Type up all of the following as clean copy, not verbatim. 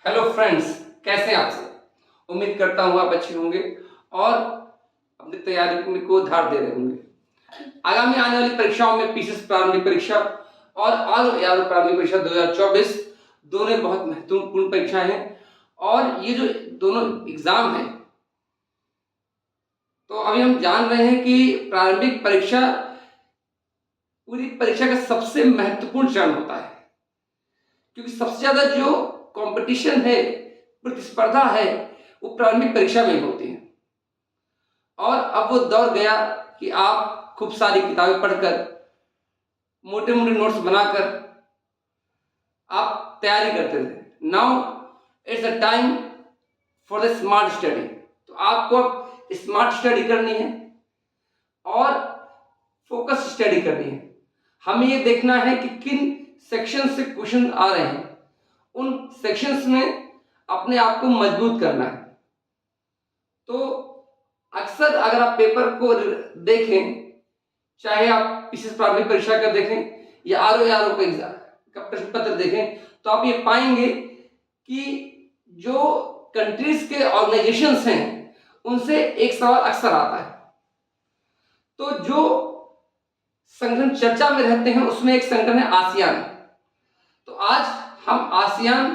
Hello friends, कैसे हैं आप सब। उम्मीद करता हूँ आप अच्छे होंगे और अपनी तैयारी को धार दे रहे होंगे। आगामी आने वाली परीक्षाओं में पीसीएस प्रारंभिक परीक्षा और ऑल आर प्रारंभिक परीक्षा 2024 दोनों बहुत महत्वपूर्ण परीक्षाएं हैं। और ये जो दोनों एग्जाम हैं, तो अभी हम जान रहे हैं कि प्रारंभिक परीक्षा पूरी परीक्षा का सबसे महत्वपूर्ण चरण होता है, क्योंकि सबसे ज्यादा जो कंपटीशन है, प्रतिस्पर्धा है, वो प्रारंभिक परीक्षा में होती है। और अब वो दौर गया कि आप खूब सारी किताबें पढ़कर, मोटे मोटे नोट्स बनाकर आप तैयारी करते थे। Now it's a time for the smart study. तो आपको अब स्मार्ट स्टडी करनी है और फोकस स्टडी करनी है। हमें ये देखना है कि किन सेक्शन से क्वेश्चन आ रहे हैं, उन सेक्शंस में अपने आप को मजबूत करना है। तो अक्सर अगर आप पेपर को देखें, चाहे आप पीसीएस प्रारंभिक परीक्षा का देखें या आरओ का एग्जाम का प्रश्न पत्र देखें, तो आप ये पाएंगे कि जो कंट्रीज के ऑर्गेनाइजेशंस हैं, उनसे एक सवाल अक्सर आता है। तो जो संगठन चर्चा में रहते हैं, उसमें एक संगठन है आसियान। तो आज हम आसियान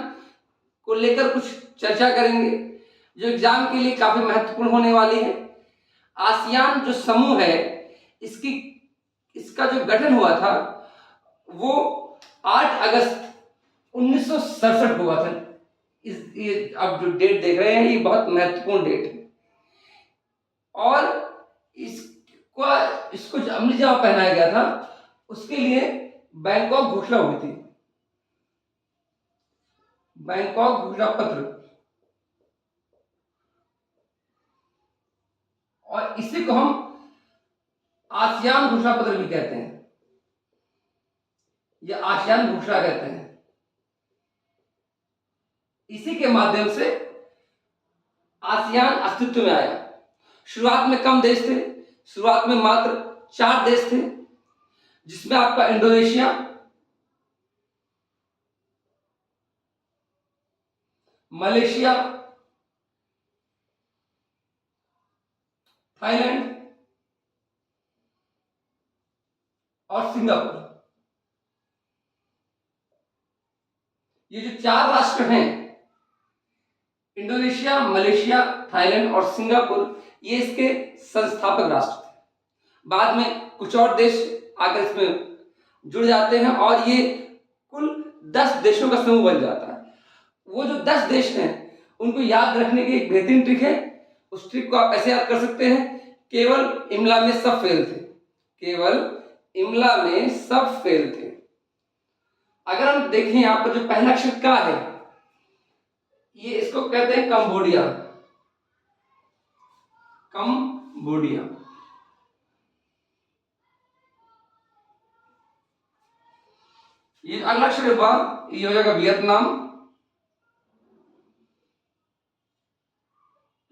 को लेकर कुछ चर्चा करेंगे, जो एग्जाम के लिए काफी महत्वपूर्ण होने वाली है। आसियान जो समूह है, इसका जो गठन हुआ था वो 8 अगस्त 1967 हुआ था। ये अब जो डेट देख रहे हैं, ये बहुत महत्वपूर्ण डेट है। और इसको अमली जामा पहनाया गया था, उसके लिए बैंकॉक घोषणा हुई थी, बैंकॉक घोषणा पत्र। और इसी को हम आसियान घोषणा पत्र भी कहते हैं, या आसियान घोषणा कहते हैं। इसी के माध्यम से आसियान अस्तित्व में आया। शुरुआत में कम देश थे, शुरुआत में मात्र 4 देश थे, जिसमें आपका इंडोनेशिया, मलेशिया, थाईलैंड और सिंगापुर। ये जो 4 राष्ट्र हैं, इंडोनेशिया, मलेशिया, थाईलैंड और सिंगापुर, ये इसके संस्थापक राष्ट्र थे। बाद में कुछ और देश आकर इसमें जुड़ जाते हैं और ये कुल 10 देशों का समूह बन जाता है। वो जो 10 देश हैं, उनको याद रखने की एक बेहतरीन ट्रिक है। उस ट्रिक को आप ऐसे याद कर सकते हैं, केवल इमला में सब फेल थे, केवल इमला में सब फेल थे। अगर हम देखें यहां पर जो पहला अक्षर का है, ये इसको कहते हैं कंबोडिया, कंबोडिया। ये अगला अक्षर हुआ, ये हो जाएगा वियतनाम,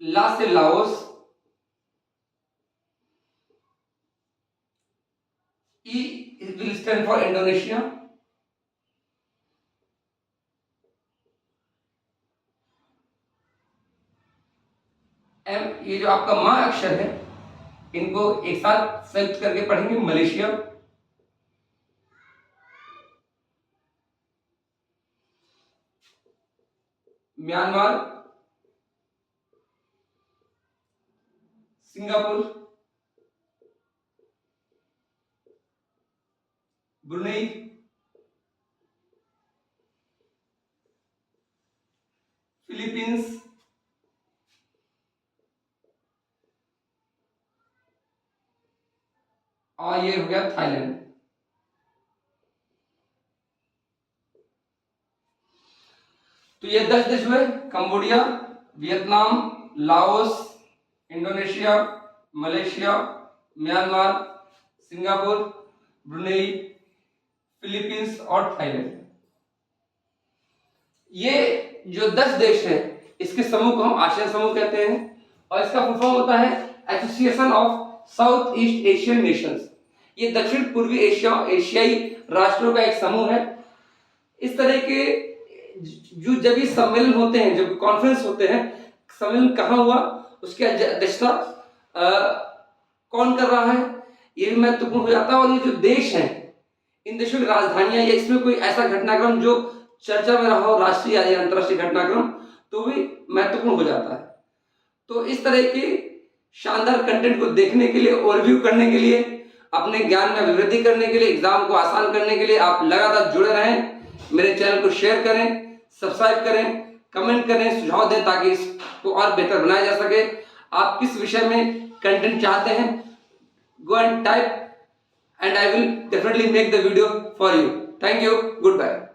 ला से Laos, E will stand for Indonesia, M, ये जो आपका मा अक्षर है, इनको एक साथ संयुक्त करके पढ़ेंगे, Malaysia, Myanmar, Singapore, Brunei, Philippines, और ये हो गया थाईलैंड। तो ये 10 देश हुए, Cambodia, Vietnam, Laos, Indonesia, Malaysia, Myanmar, Singapore, Brunei, Philippines और थाईलैंड। ये जो 10 देश हैं, इसके समूह को हम आसियान समूह कहते हैं, और इसका फुल फॉर्म होता है association of south east Asian Nations. ये दक्षिण पूर्वी एशियाई राष्ट्रों का एक समूह है। इस तरह के जो जब ये सम्मेलन होते हैं, जब कॉन्फ्रेंस होते हैं, सम्मेलन कहाँ हुआ, उसकी अध्यक्षता कौन कर रहा है, ये भी महत्वपूर्ण हो जाता है। और ये जो देश है, इन देशों की राजधानियां, या इसमें कोई ऐसा घटनाक्रम जो चर्चा में रहा हो, राष्ट्रीय या अंतर्राष्ट्रीय घटनाक्रम, तो भी महत्वपूर्ण हो जाता है। तो इस तरह के शानदार कंटेंट को देखने के लिए, ओवरव्यू करने के लिए, अपने ज्ञान में अभिवृद्धि करने के लिए, एग्जाम को आसान करने के लिए आप लगातार जुड़े रहें। मेरे चैनल को शेयर करें, सब्सक्राइब करें, कमेंट करें, सुझाव दें ताकि इसको और बेहतर बनाया जा सके। आप किस विषय में कंटेंट चाहते हैं, go and type and I will definitely make the video for you. Thank you. Goodbye.